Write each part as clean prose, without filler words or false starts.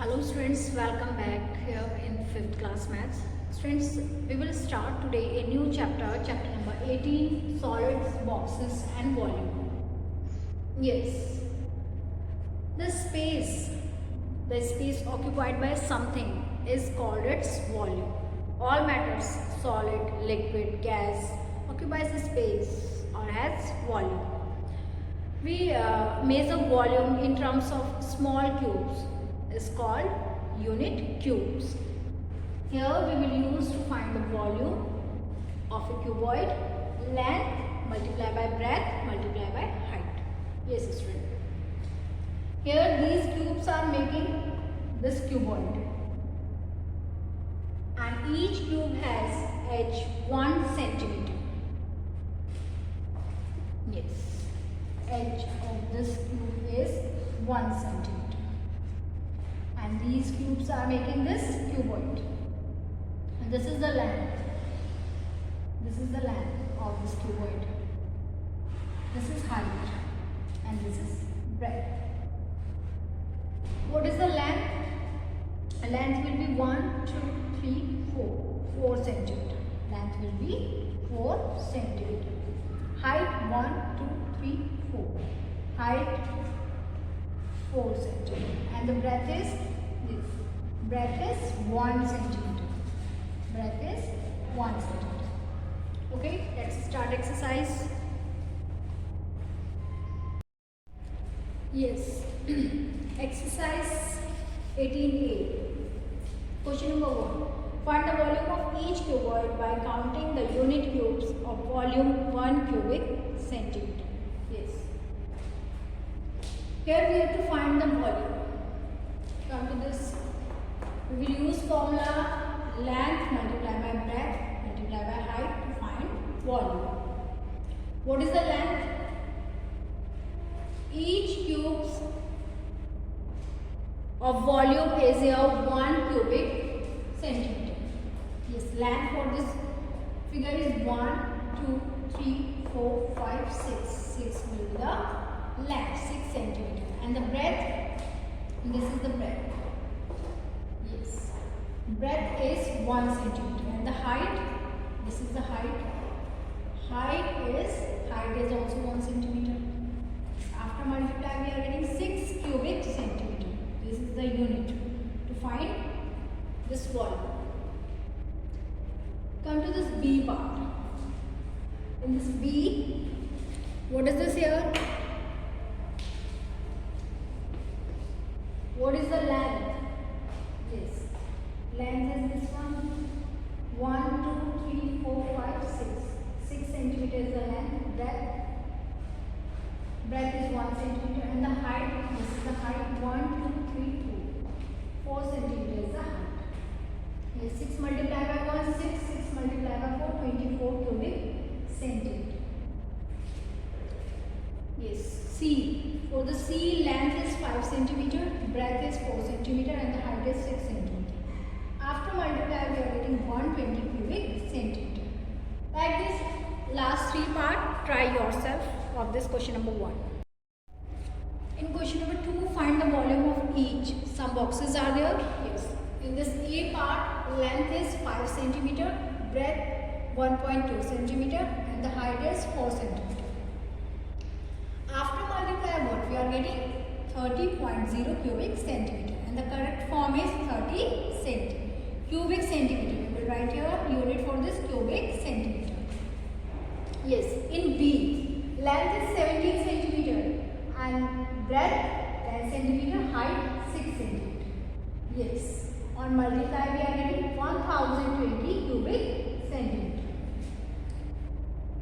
Hello students, welcome back here in 5th class maths. Students, we will start today a new chapter, chapter number 18, solids, boxes and volume. Yes, the space occupied by something is called its volume. All matters, solid, liquid, gas, occupies the space or has volume. We measure volume in terms of small cubes is called unit cubes. Here we will use to find the volume of a cuboid, length multiplied by breadth multiplied by height. Yes, student. Here these cubes are making this cuboid and each cube has edge 1 centimeter. Yes, edge of this cube is 1 centimeter. And these cubes are making this cuboid. And this is the length. This is the length of this cuboid. This is height. And this is breadth. What is the length? Length will be 1, 2, 3, 4. 4 centimeter. Length will be 4 centimeter. Height 1, 2, 3, 4. Height 4 centimeter. And the breadth is this. Breadth is 1 centimeter. Breadth is 1 centimeter. Okay, let's start exercise. Yes, exercise 18A. Question number 1. Find the volume of each cuboid by counting the unit cubes of volume 1 cubic centimeter. Yes. Here we have to find the volume. Come to this. We will use formula length multiplied by breadth multiplied by height to find volume. What is the length? Each cube of volume is of 1 cubic centimeter. Yes, length for this figure is 1, 2, 3, 4, 5, 6. 6 will be the length, 6 centimeter. And the breadth, this is the breadth. Yes, breadth is 1 centimeter. And the height, this is the height. Height is also 1 centimeter. After multiplying, we are getting 6 cubic centimeter. This is the unit to find this volume. Come to this B part. In this B, what is this here? What is the length? Yes, length is this one. 1, 2, 3, 4, 5, 6. 6 centimeter is the length. Breadth is 1 centimeter. And the height, this is the height. 1, 2, 3, 4. 4 centimeter is the height. Yes, 6 multiplied by 1, 6. 6 multiplied by 4, 24 cubic centimeter. Yes, C. For the C, length is 5 centimeter, breadth is 4 centimeter, and the height is 6 centimeter. After multiplying, we are getting 120 cubic centimeter. Like this, last 3 part, try yourself of this question number 1. In question number 2, find the volume of each. Some boxes are there. Yes. In this A part, length is 5 centimeter, breadth 1.2 centimeter, and the height is 4 centimeter. After multiplying, what we are getting 30.0 cubic centimeter, and the correct form is 30 centimeter. Cubic centimeter. We will write here unit for this cubic centimeter. Yes, in B, length is 17 centimeter and breadth 10 centimeter, height 6 centimeter. Yes, on multiply we are getting 1020 cubic centimeter.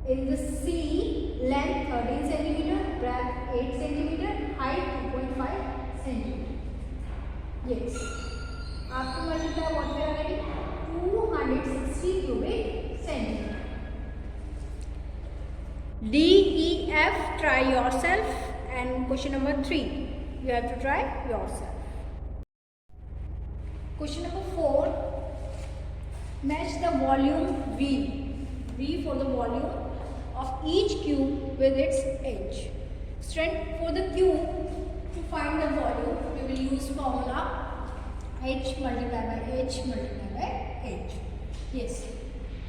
In the C, length 13 centimeter, breadth 8 centimeter, height 2.5 centimeter. Yes. After multiply, what we are getting? 260 cubic centimeter. D, E, F, try yourself. And question number 3, you have to try yourself. Question number 4, match the volume V. V for the volume of each cube with its edge. Student, for the cube, to find the volume, we will use formula H multiplied by H multiplied by H. Yes.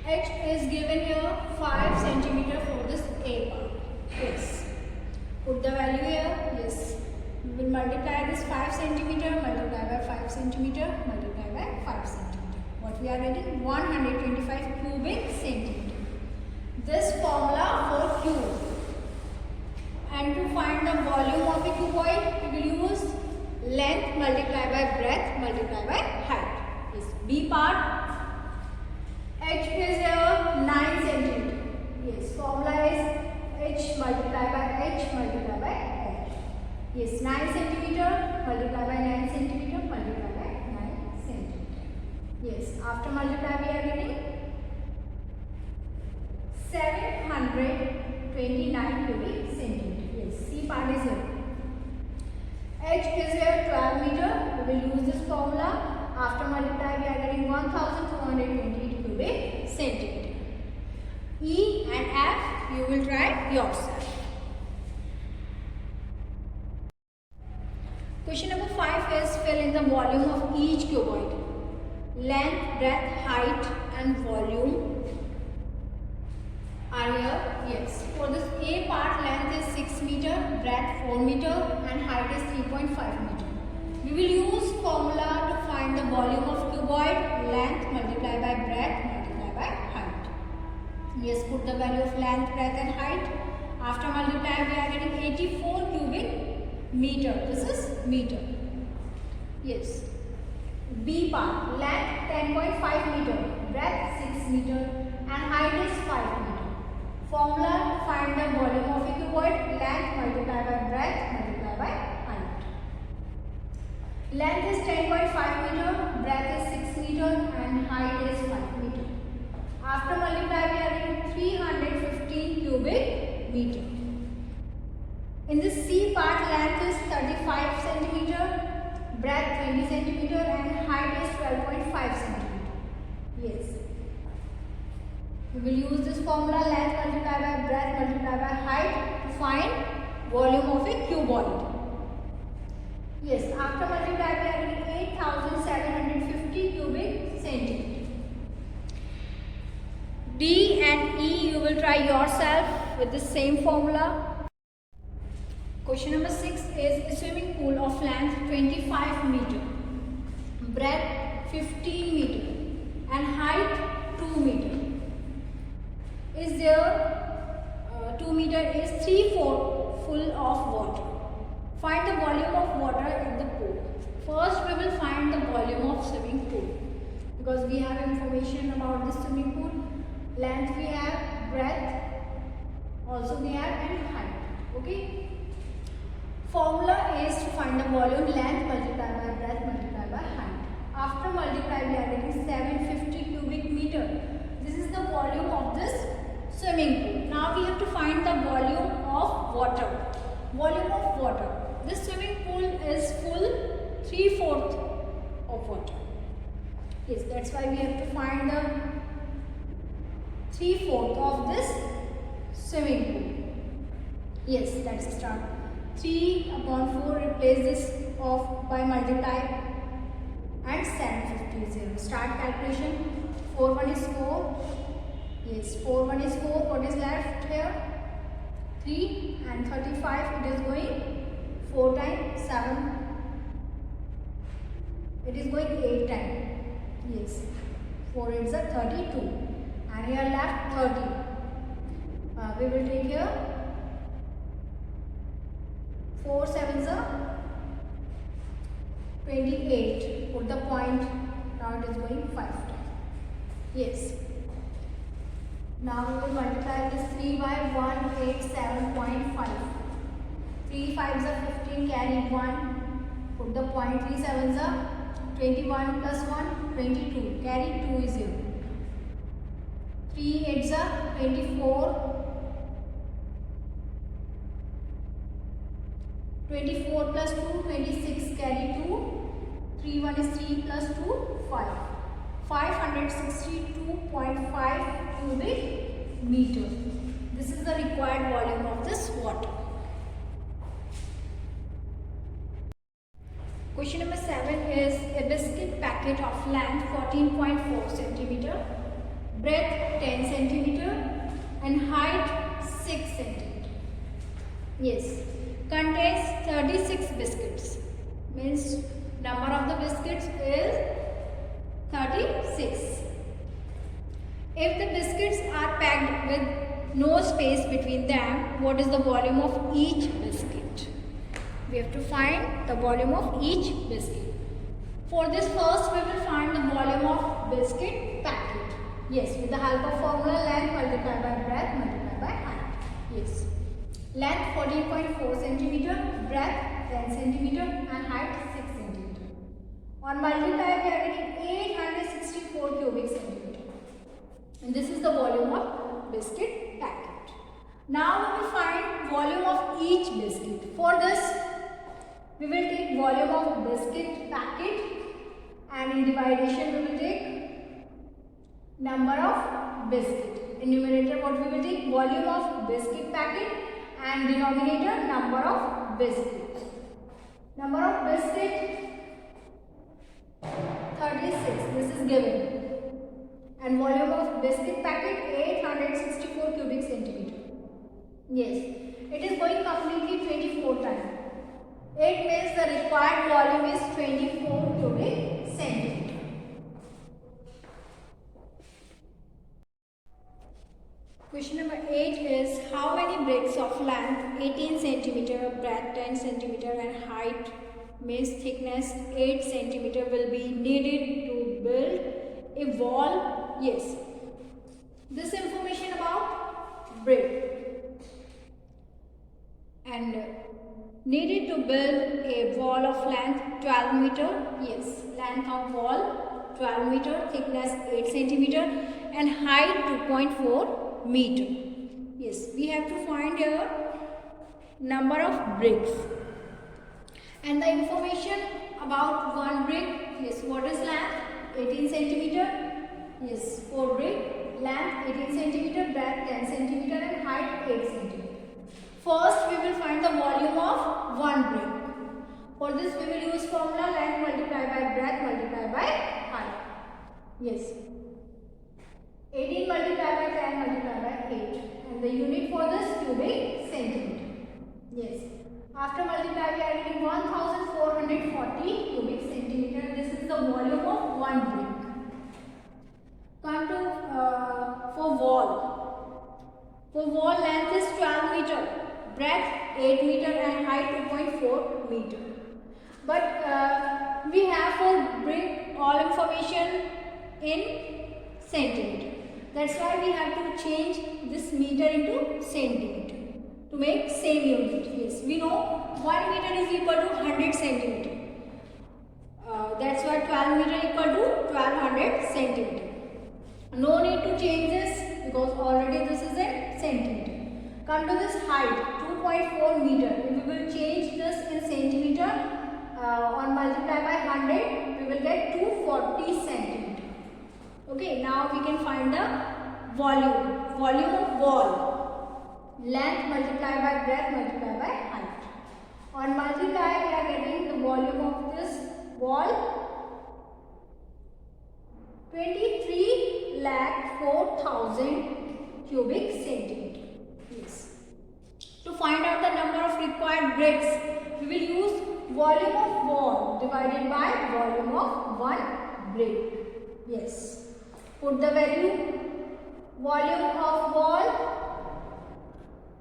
H is given here 5 centimeter for this A part. Yes. Put the value here. Yes. We will multiply this 5 centimeter, multiply by 5 centimeter, multiply by 5 centimeter. What we are getting? 125 cubic centimeter. This formula for cube. And to find the volume of a cuboid, we will use length multiplied by breadth multiplied by height. Yes. B part. H is here 9 centimeter. Yes. Formula is H multiplied by H multiplied by H. Yes. 9 centimeter multiplied by 9 centimeter multiplied by 9 centimeter. Yes. After multiply we are getting 729 cubic centimeter. Yes. C part is here. H is here 12 meter. We will use this formula. After multiply we are getting 1228 cubic centimeter. E and F you will try yourself. Question number 5 is fill in the volume of each cuboid. Length, breadth, height and volume are here. Yes. For this A part, length is 6 meter, breadth 4 meter and height is 3.5 meter. We will use formula to find the volume of cuboid. Length multiplied by breadth multiplied by height. Yes, put the value of length, breadth and height. After multiply we are getting 84 cubic meter. This is meter. Yes. B part, length 10.5 meter, breadth 6 meter and height is 5 meter. Formula to find the volume of a cuboid. Length multiplied by breadth multiplied by height. Length is 10.5 meter, breadth is 6 meter and height is 5 meter. After multiply we are getting 315 cubic meter. In this C part, length is 35 centimeter, breadth 20 centimeter and height is 12.5 centimeter. Yes. We will use this formula length multiplied by breadth multiplied by height to find volume of a cuboid. Yes, after multiply we are getting 8750 cubic centimeter. D and E you will try yourself with the same formula. Question number 6 is a swimming pool of length 25 meter, breadth 15 meter and height 2 meter. Is there 2 meter is 3/4 full of water. Find the volume of water in the pool. First we will find the volume of swimming pool because we have information about the swimming pool. Length we have, breadth also we have and height. Okay. Formula is to find the volume length multiplied by breadth multiplied by height. After multiply we are getting 750 cubic meter. This is the volume of this swimming pool. Now we have to find the volume of water. Volume of water. This swimming pool is full 3/4 of water. Yes, that's why we have to find the 3/4 of this swimming pool. Yes, let's start. 3/4 replace this off by multiply and 750 is 0. Start calculation. 4 1 is 4. Yes, 4 1 is 4. What is left here? 3 and 35 it is going 4 times 7. It is going 8 times. Yes, 4 is 32 and here left 30. We will take here 4 7s are 28. Put the point. Now it is going 5 times. Yes. Now we will multiply this 3 by 187.5. 3 5s are 15. Carry 1. Put the point. 3 7s are 21 plus 1 22. Carry 2 is 0. 3 8s are 24. 24 plus 2, 26, carry 2, 3 1 is 3 plus 2, 5. 562.5 cubic meter. This is the required volume of this water. Question number 7 is a biscuit packet of length 14.4 centimeter, breadth 10 centimeter and height 6 centimeter. Yes, contains 36 biscuits. Means number of the biscuits is 36. If the biscuits are packed with no space between them, what is the volume of each biscuit? We have to find the volume of each biscuit. For this, first we will find the volume of biscuit packet. Yes, with the help of formula length multiplied by breadth multiplied by height. Yes. Length 14.4 centimeter, breadth 10 centimeter and height 6 centimeter. On multiply we are getting 864 cubic centimeter. And this is the volume of biscuit packet. Now we will find volume of each biscuit. For this, we will take volume of biscuit packet and in dividation we will take number of biscuit. In numerator what we will take? Volume of biscuit packet and denominator number of biscuit. Number of biscuit 36, this is given. And volume of biscuit packet 864 cubic centimeter. Yes, it is going completely 24 times. It means the required volume is 24 cubic centimeter. Question number 8 is how many bricks of length 18 centimeter, breadth 10 centimeter and height means thickness 8 centimeter will be needed to build a wall? Yes. This information about brick and needed to build a wall of length 12 meter. Yes, length of wall 12 meter, thickness 8 centimeter and height 2.4 meter. Yes, we have to find a number of bricks and the information about one brick. Yes, what is length? 18 centimeter. Yes, 4 brick, length 18 centimeter, breadth 10 centimeter and height 8 centimeter. First, we will find the volume of one brick. For this, we will use formula length multiplied by breadth multiplied by height. Yes. 18 multiplied by 10 multiplied by 8. And the unit for this cubic centimeter. Yes. After multiply, we are getting 1440 cubic centimeter. This is the volume of one brick. Come to for wall. For wall length is 12 meter. Breadth 8 meter and height 2.4 meter. But we have for brick all information in centimeter. That's why we have to change this meter into centimeter to make same unit. Yes, we know 1 meter is equal to 100 centimeter. That's why 12 meter equal to 1200 centimeter. No need to change this because already this is in centimeter. Come to this height 2.4 meter. If we will change this in centimeter on multiply by 100, we will get 240 centimeter. Okay, now we can find the volume. Volume of wall. Length multiplied by breadth multiplied by height. On multiply, we are getting the volume of this wall 23,04,000 cubic centimeter. Yes. To find out the number of required bricks, we will use volume of wall divided by volume of one brick. Yes. Put the value. Volume of wall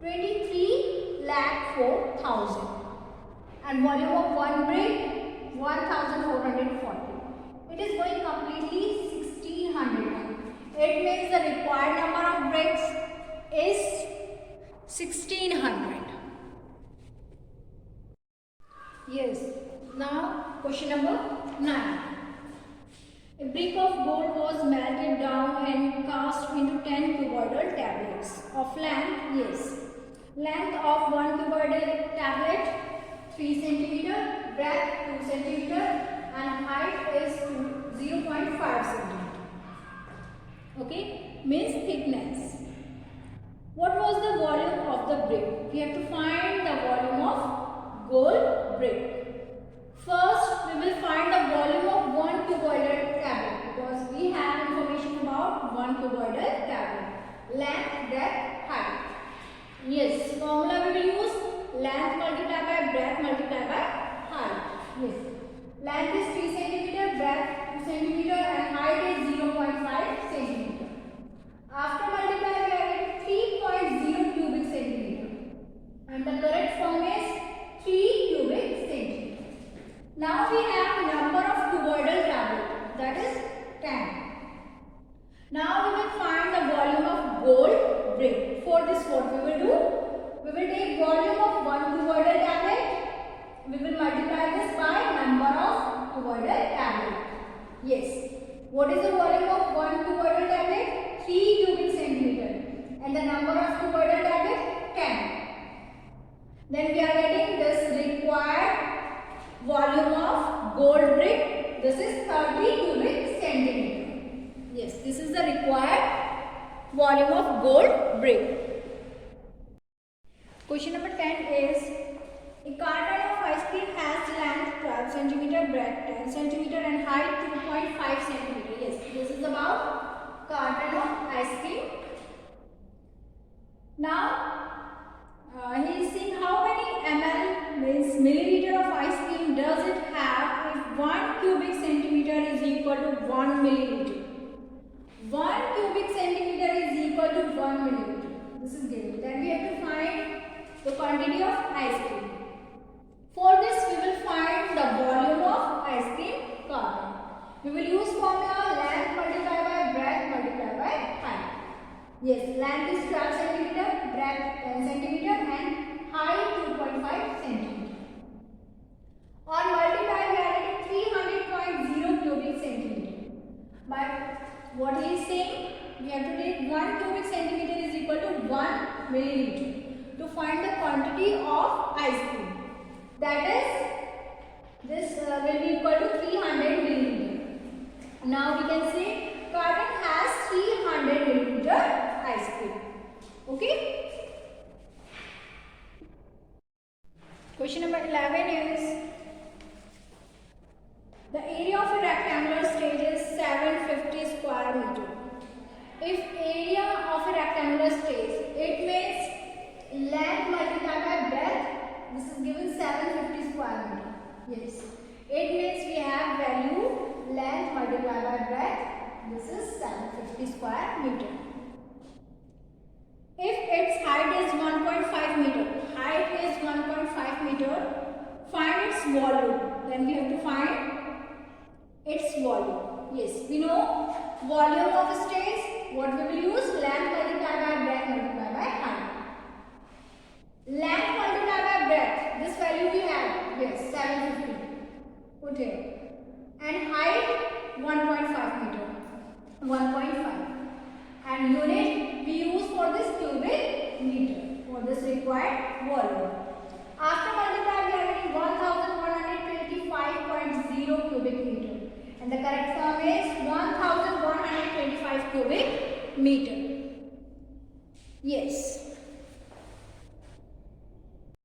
23,04,000 and volume of one brick 1,440. It is going completely 1600. It means the required number of bricks is 1600. Yes. Now question number 9. A brick of gold was melted down and cast into 10 cuboidal tablets of length. Yes. Length of one cuboidal tablet 3 centimeter, breadth 2 centimeter and height is 0.5 centimeter. Okay, means thickness. What was the volume of the brick? We have to find the volume of gold brick. First, we will find the volume of one cuboidal tablet because we have information about one cuboidal tablet. Length, depth, height. Yes, formula we will use length multiplied by breadth multiplied by height. Yes, length is 3 cm, breadth 2 cm and height is 0.5 cm. After multiplying we are getting 3.0 cubic centimeter and the correct form is 3 cubic centimeter. Now we have number of cuboidal tablet, that is 10. Now we will find the volume of gold brick. For this what we will do? We will take volume of one cuboidal tablet. We will multiply this by number of cuboidal tablet. Yes. What is the volume of one cuboidal tablet? 3 cubic centimeter. And the number of cuboidal tablet? 10. Then we are getting this required volume of gold brick. This is 30 cubic centimeter. Yes, this is the required volume of gold brick. Question number 10 is a carton of ice cream has length 12 cm, breadth 10 cm and height 2.5 cm. Yes, this is about carton of ice cream. Now he is seeing how many ml means milliliter of ice cream does it have if 1 cubic centimeter is equal to 1 milliliter. 1 cubic centimeter is equal to 1 milliliter. This is given. Then we have to find the quantity of ice cream. For this we will find the volume of ice cream carton. We will use formula length multiplied by breadth multiplied by height. Yes, length is 12 cm, breadth 10 cm and height 2.5 cm. On multiply we are getting 300.0 cubic centimeter. But what he is saying, we have to take 1 cubic centimeter is equal to 1 milliliter to find the quantity of ice cream. That is, this will be equal to 300 milliliter. Now we can say carton has 300 milliliter ice cream. Okay. Question number 11 is the area of a rectangular stage is 750 square meter. If area of a rectangular stage, it means length multiplied by breadth. This is given 750 square meter. Yes. It means we have value length multiplied by breadth. This is 750 square meter. If its height is 1.5 meter, height is 1.5 meter, find its volume. Then we have to find its volume. Yes, we know volume of a stage. What we will use? Length multiplied by breadth multiplied by height. Length multiplied by breadth. This value we have. Yes, 750. Put here. And height 1.5 meter. 1.5. And unit we use for this cubic meter for this required volume. After multiplying we are getting 1125.0 cubic meter. And the correct form is 1125 cubic meter. Yes.